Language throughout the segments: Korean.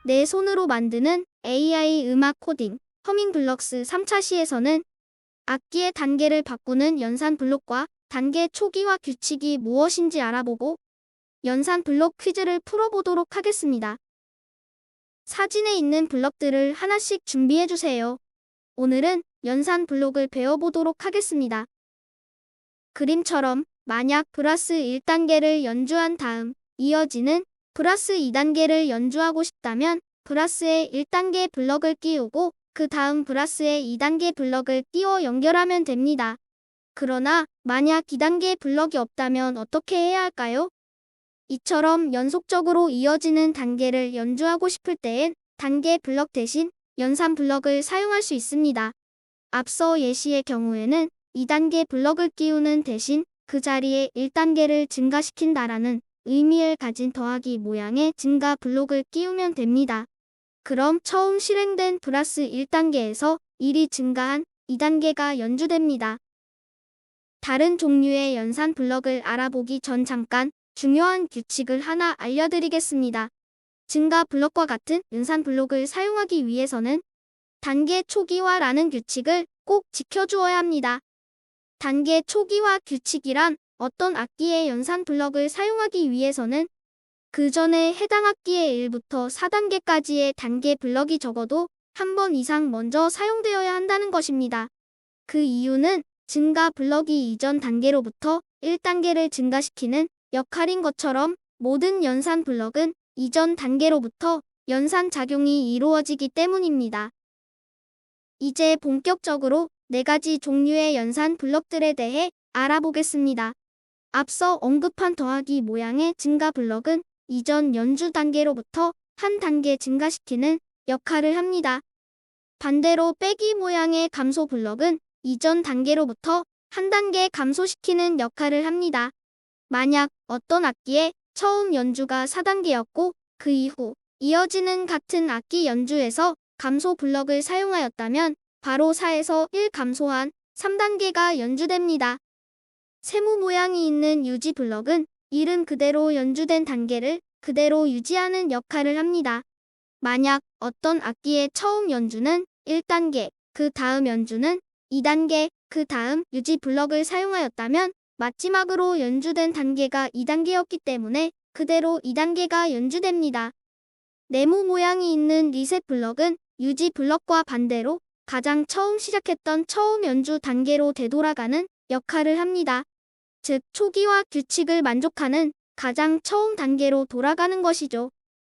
내 손으로 만드는 AI 음악 코딩 허밍블럭스 3차 시에서는 악기의 단계를 바꾸는 연산 블록과 단계 초기화 규칙이 무엇인지 알아보고 연산 블록 퀴즈를 풀어보도록 하겠습니다. 사진에 있는 블럭들을 하나씩 준비해주세요. 오늘은 연산 블록을 배워보도록 하겠습니다. 그림처럼 만약 플러스 1단계를 연주한 다음 이어지는 플러스 2단계를 연주하고 싶다면 플러스의 1단계 블럭을 끼우고 그 다음 플러스의 2단계 블럭을 끼워 연결하면 됩니다. 그러나 만약 2단계 블럭이 없다면 어떻게 해야 할까요? 이처럼 연속적으로 이어지는 단계를 연주하고 싶을 때엔 단계 블럭 대신 연산 블럭을 사용할 수 있습니다. 앞서 예시의 경우에는 2단계 블럭을 끼우는 대신 그 자리에 1단계를 증가시킨다라는 의미를 가진 더하기 모양의 증가 블록을 끼우면 됩니다. 그럼 처음 실행된 플러스 1단계에서 1이 증가한 2단계가 연주됩니다. 다른 종류의 연산 블럭을 알아보기 전 잠깐 중요한 규칙을 하나 알려드리겠습니다. 증가 블럭과 같은 연산 블록을 사용하기 위해서는 단계 초기화라는 규칙을 꼭 지켜주어야 합니다. 단계 초기화 규칙이란 어떤 악기의 연산 블럭을 사용하기 위해서는 그 전에 해당 악기의 1부터 4단계까지의 단계 블럭이 적어도 한 번 이상 먼저 사용되어야 한다는 것입니다. 그 이유는 증가 블럭이 이전 단계로부터 1단계를 증가시키는 역할인 것처럼 모든 연산 블럭은 이전 단계로부터 연산 작용이 이루어지기 때문입니다. 이제 본격적으로 4가지 종류의 연산 블럭들에 대해 알아보겠습니다. 앞서 언급한 더하기 모양의 증가 블럭은 이전 연주 단계로부터 한 단계 증가시키는 역할을 합니다. 반대로 빼기 모양의 감소 블럭은 이전 단계로부터 한 단계 감소시키는 역할을 합니다. 만약 어떤 악기의 처음 연주가 4단계였고 그 이후 이어지는 같은 악기 연주에서 감소 블럭을 사용하였다면 바로 4에서 1 감소한 3단계가 연주됩니다. 세모 모양이 있는 유지 블럭은 이름 그대로 연주된 단계를 그대로 유지하는 역할을 합니다. 만약 어떤 악기의 처음 연주는 1단계, 그 다음 연주는 2단계, 그 다음 유지 블럭을 사용하였다면 마지막으로 연주된 단계가 2단계였기 때문에 그대로 2단계가 연주됩니다. 네모 모양이 있는 리셋 블럭은 유지 블럭과 반대로 가장 처음 시작했던 처음 연주 단계로 되돌아가는 역할을 합니다. 즉, 초기화 규칙을 만족하는 가장 처음 단계로 돌아가는 것이죠.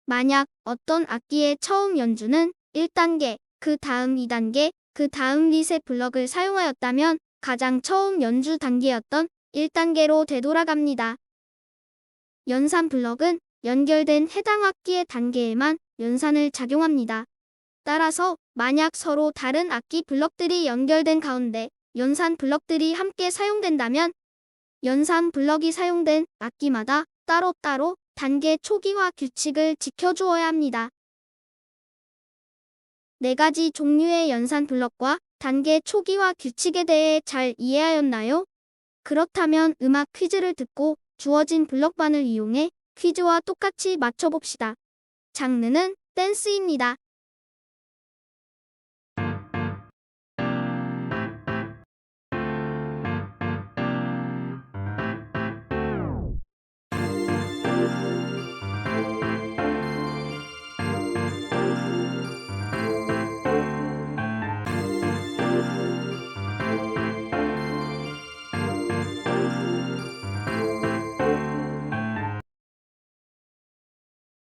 만약 어떤 악기의 처음 연주는 1단계, 그 다음 2단계, 그 다음 리셋 블럭을 사용하였다면 가장 처음 연주 단계였던 1단계로 되돌아갑니다. 연산 블럭은 연결된 해당 악기의 단계에만 연산을 작용합니다. 따라서 만약 서로 다른 악기 블럭들이 연결된 가운데 연산 블럭들이 함께 사용된다면 연산 블럭이 사용된 악기마다 따로따로 단계 초기화 규칙을 지켜주어야 합니다. 4가지 종류의 연산 블럭과 단계 초기화 규칙에 대해 잘 이해하였나요? 그렇다면 음악 퀴즈를 듣고 주어진 블럭반을 이용해 퀴즈와 똑같이 맞춰봅시다. 장르는 댄스입니다.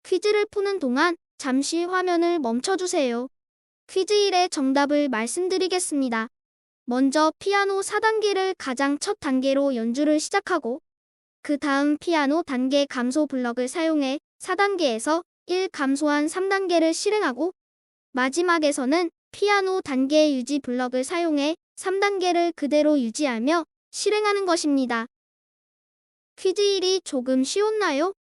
퀴즈를 푸는 동안 잠시 화면을 멈춰주세요. 퀴즈 1의 정답을 말씀드리겠습니다. 먼저 피아노 4단계를 가장 첫 단계로 연주를 시작하고 그 다음 피아노 단계 감소 블럭을 사용해 4단계에서 1 감소한 3단계를 실행하고 마지막에서는 피아노 단계 유지 블럭을 사용해 3단계를 그대로 유지하며 실행하는 것입니다. 퀴즈 1이 조금 쉬웠나요?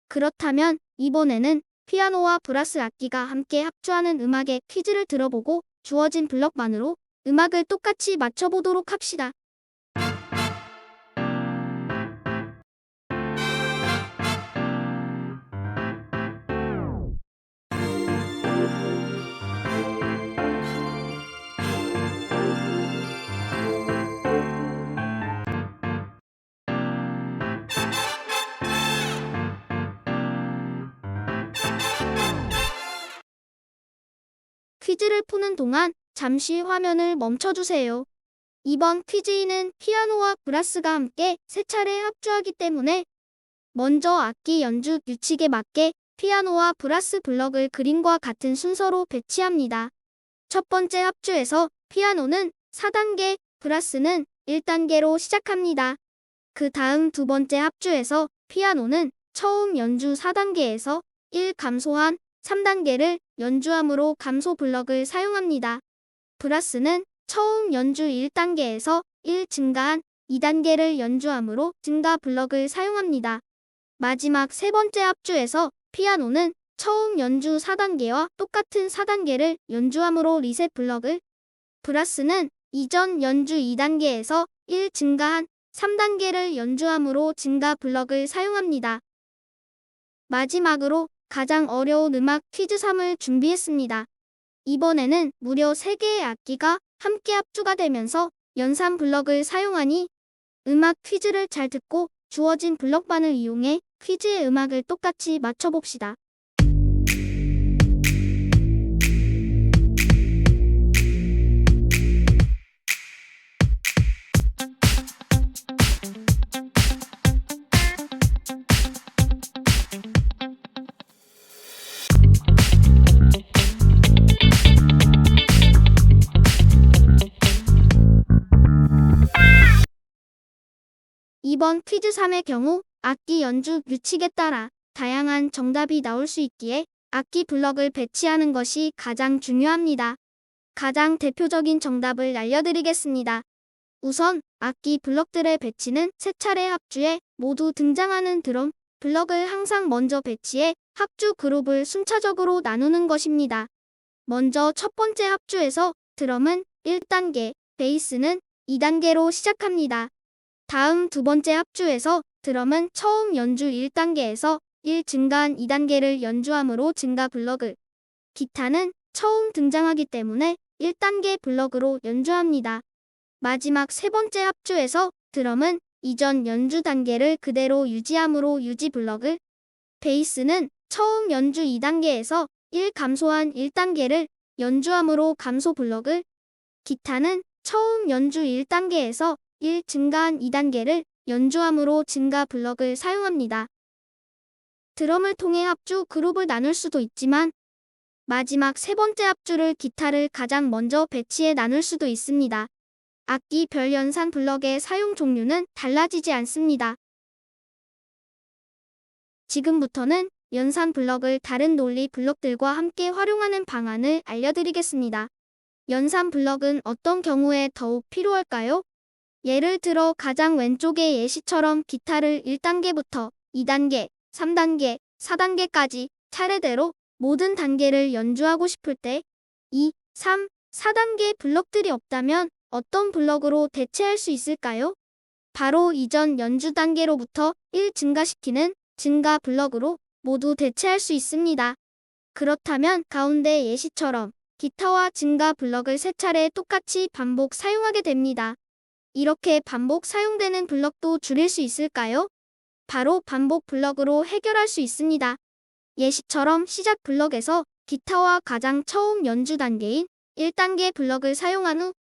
그렇다면 이번에는 피아노와 브라스 악기가 함께 합주하는 음악의 퀴즈를 들어보고 주어진 블럭만으로 음악을 똑같이 맞춰보도록 합시다. 퀴즈를 푸는 동안 잠시 화면을 멈춰주세요. 이번 퀴즈는 피아노와 브라스가 함께 세 차례 합주하기 때문에 먼저 악기 연주 규칙에 맞게 피아노와 브라스 블럭을 그림과 같은 순서로 배치합니다. 첫 번째 합주에서 피아노는 4단계, 브라스는 1단계로 시작합니다. 그 다음 두 번째 합주에서 피아노는 처음 연주 4단계에서 1 감소한 3단계를 연주함으로 감소 블럭을 사용합니다. 브라스는 처음 연주 1단계에서 1 증가한 2단계를 연주함으로 증가 블럭을 사용합니다. 마지막 세 번째 합주에서 피아노는 처음 연주 4단계와 똑같은 4단계를 연주함으로 리셋 블럭을, 브라스는 이전 연주 2단계에서 1 증가한 3단계를 연주함으로 증가 블럭을 사용합니다. 마지막으로 가장 어려운 음악 퀴즈 3을 준비했습니다. 이번에는 무려 3개의 악기가 함께 합주가 되면서 연산 블럭을 사용하니 음악 퀴즈를 잘 듣고 주어진 블럭반을 이용해 퀴즈의 음악을 똑같이 맞춰봅시다. 이번 퀴즈 3의 경우 악기 연주 규칙에 따라 다양한 정답이 나올 수 있기에 악기 블럭을 배치하는 것이 가장 중요합니다. 가장 대표적인 정답을 알려드리겠습니다. 우선 악기 블럭들의 배치는 세 차례 합주에 모두 등장하는 드럼 블럭을 항상 먼저 배치해 합주 그룹을 순차적으로 나누는 것입니다. 먼저 첫 번째 합주에서 드럼은 1단계, 베이스는 2단계로 시작합니다. 다음 두 번째 합주에서 드럼은 처음 연주 1단계에서 1 증가한 2단계를 연주함으로 증가 블럭을, 기타는 처음 등장하기 때문에 1단계 블럭으로 연주합니다. 마지막 세 번째 합주에서 드럼은 이전 연주 단계를 그대로 유지함으로 유지 블럭을, 베이스는 처음 연주 2단계에서 1 감소한 1단계를 연주함으로 감소 블럭을, 기타는 처음 연주 1단계에서 1 증가한 2단계를 연주함으로 증가 블럭을 사용합니다. 드럼을 통해 합주 그룹을 나눌 수도 있지만 마지막 세 번째 합주를 기타를 가장 먼저 배치해 나눌 수도 있습니다. 악기별 연산 블럭의 사용 종류는 달라지지 않습니다. 지금부터는 연산 블럭을 다른 논리 블럭들과 함께 활용하는 방안을 알려드리겠습니다. 연산 블럭은 어떤 경우에 더욱 필요할까요? 예를 들어 가장 왼쪽의 예시처럼 기타를 1단계부터 2단계, 3단계, 4단계까지 차례대로 모든 단계를 연주하고 싶을 때 2, 3, 4단계 블럭들이 없다면 어떤 블럭으로 대체할 수 있을까요? 바로 이전 연주 단계로부터 1 증가시키는 증가 블럭으로 모두 대체할 수 있습니다. 그렇다면 가운데 예시처럼 기타와 증가 블럭을 세 차례 똑같이 반복 사용하게 됩니다. 이렇게 반복 사용되는 블럭도 줄일 수 있을까요? 바로 반복 블럭으로 해결할 수 있습니다. 예시처럼 시작 블럭에서 기타와 가장 처음 연주 단계인 1단계 블럭을 사용한 후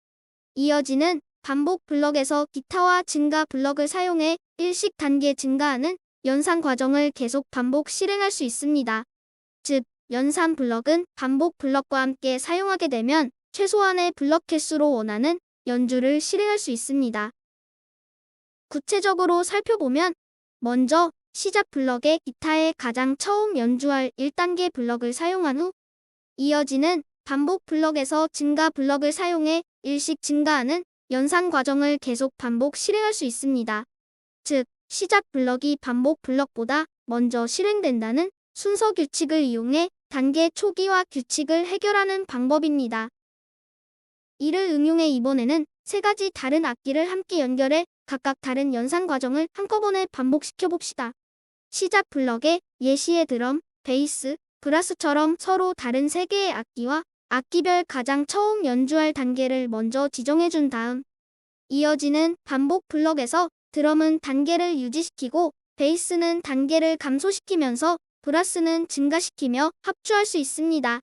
이어지는 반복 블럭에서 기타와 증가 블럭을 사용해 1씩 단계 증가하는 연산 과정을 계속 반복 실행할 수 있습니다. 즉, 연산 블럭은 반복 블럭과 함께 사용하게 되면 최소한의 블럭 개수로 원하는 연주를 실행할 수 있습니다. 구체적으로 살펴보면 먼저 시작 블럭에 기타의 가장 처음 연주할 1단계 블럭을 사용한 후 이어지는 반복 블럭에서 증가 블럭을 사용해 1씩 증가하는 연산 과정을 계속 반복 실행할 수 있습니다. 즉, 시작 블럭이 반복 블럭보다 먼저 실행된다는 순서 규칙을 이용해 단계 초기화 규칙을 해결하는 방법입니다. 이를 응용해 이번에는 세 가지 다른 악기를 함께 연결해 각각 다른 연산 과정을 한꺼번에 반복시켜 봅시다. 시작 블럭에 예시의 드럼, 베이스, 브라스처럼 서로 다른 세 개의 악기와 악기별 가장 처음 연주할 단계를 먼저 지정해 준 다음 이어지는 반복 블럭에서 드럼은 단계를 유지시키고 베이스는 단계를 감소시키면서 브라스는 증가시키며 합주할 수 있습니다.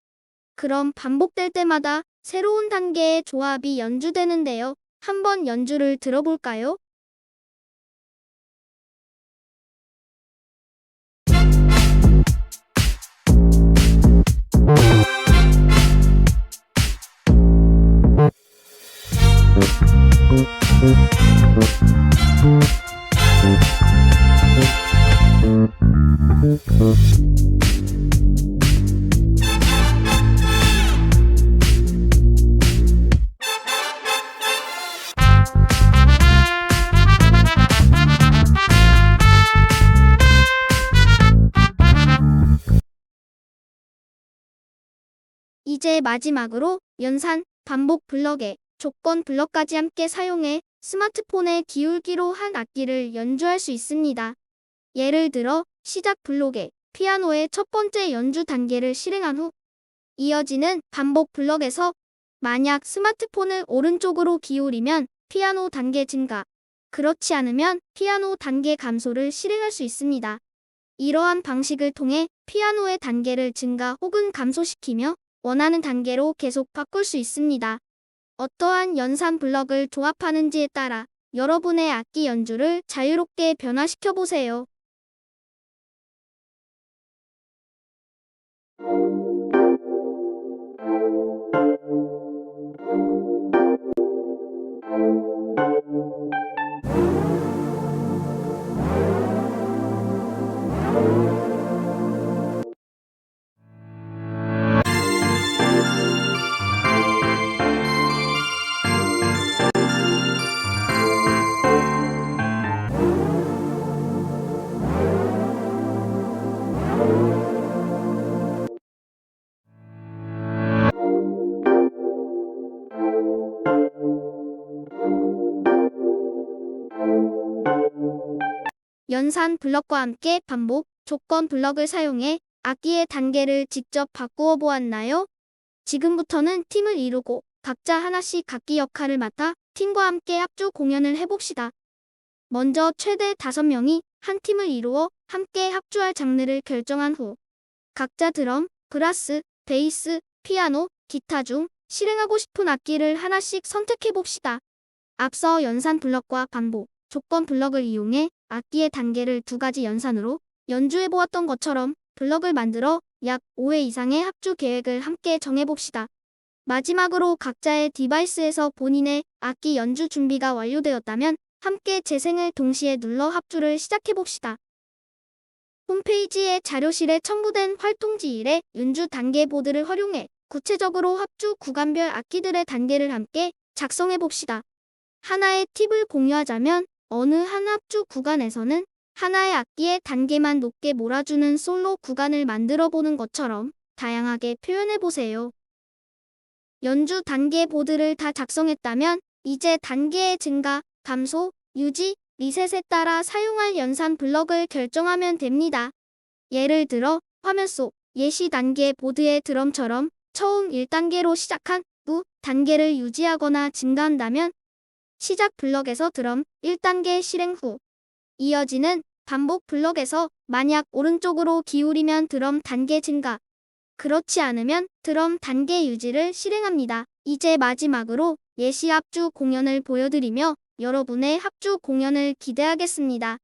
그럼 반복될 때마다 새로운 단계의 조합이 연주되는데요. 한번 연주를 들어볼까요? 이제 마지막으로 연산, 반복 블럭에 조건 블럭까지 함께 사용해 스마트폰의 기울기로 한 악기를 연주할 수 있습니다. 예를 들어 시작 블록에 피아노의 첫 번째 연주 단계를 실행한 후 이어지는 반복 블럭에서 만약 스마트폰을 오른쪽으로 기울이면 피아노 단계 증가, 그렇지 않으면 피아노 단계 감소를 실행할 수 있습니다. 이러한 방식을 통해 피아노의 단계를 증가 혹은 감소시키며 원하는 단계로 계속 바꿀 수 있습니다. 어떠한 연산 블럭을 조합하는지에 따라 여러분의 악기 연주를 자유롭게 변화시켜 보세요. 연산 블럭과 함께 반복, 조건 블럭을 사용해 악기의 단계를 직접 바꾸어 보았나요? 지금부터는 팀을 이루고 각자 하나씩 악기 역할을 맡아 팀과 함께 합주 공연을 해봅시다. 먼저 최대 5명이 한 팀을 이루어 함께 합주할 장르를 결정한 후 각자 드럼, 브라스, 베이스, 피아노, 기타 중 실행하고 싶은 악기를 하나씩 선택해봅시다. 앞서 연산 블럭과 반복, 조건 블럭을 이용해 악기의 단계를 2가지 연산으로 연주해보았던 것처럼 블럭을 만들어 약 5회 이상의 합주 계획을 함께 정해봅시다. 마지막으로 각자의 디바이스에서 본인의 악기 연주 준비가 완료되었다면 함께 재생을 동시에 눌러 합주를 시작해봅시다. 홈페이지의 자료실에 첨부된 활동지 1의 연주 단계 보드를 활용해 구체적으로 합주 구간별 악기들의 단계를 함께 작성해봅시다. 하나의 팁을 공유하자면 어느 한 합주 구간에서는 하나의 악기의 단계만 높게 몰아주는 솔로 구간을 만들어 보는 것처럼 다양하게 표현해보세요. 연주 단계 보드를 다 작성했다면 이제 단계의 증가, 감소, 유지, 리셋에 따라 사용할 연산 블럭을 결정하면 됩니다. 예를 들어 화면 속 예시 단계 보드의 드럼처럼 처음 1단계로 시작한 후 단계를 유지하거나 증가한다면 시작 블럭에서 드럼 1단계 실행 후 이어지는 반복 블럭에서 만약 오른쪽으로 기울이면 드럼 단계 증가, 그렇지 않으면 드럼 단계 유지를 실행합니다. 이제 마지막으로 예시 합주 공연을 보여드리며 여러분의 합주 공연을 기대하겠습니다.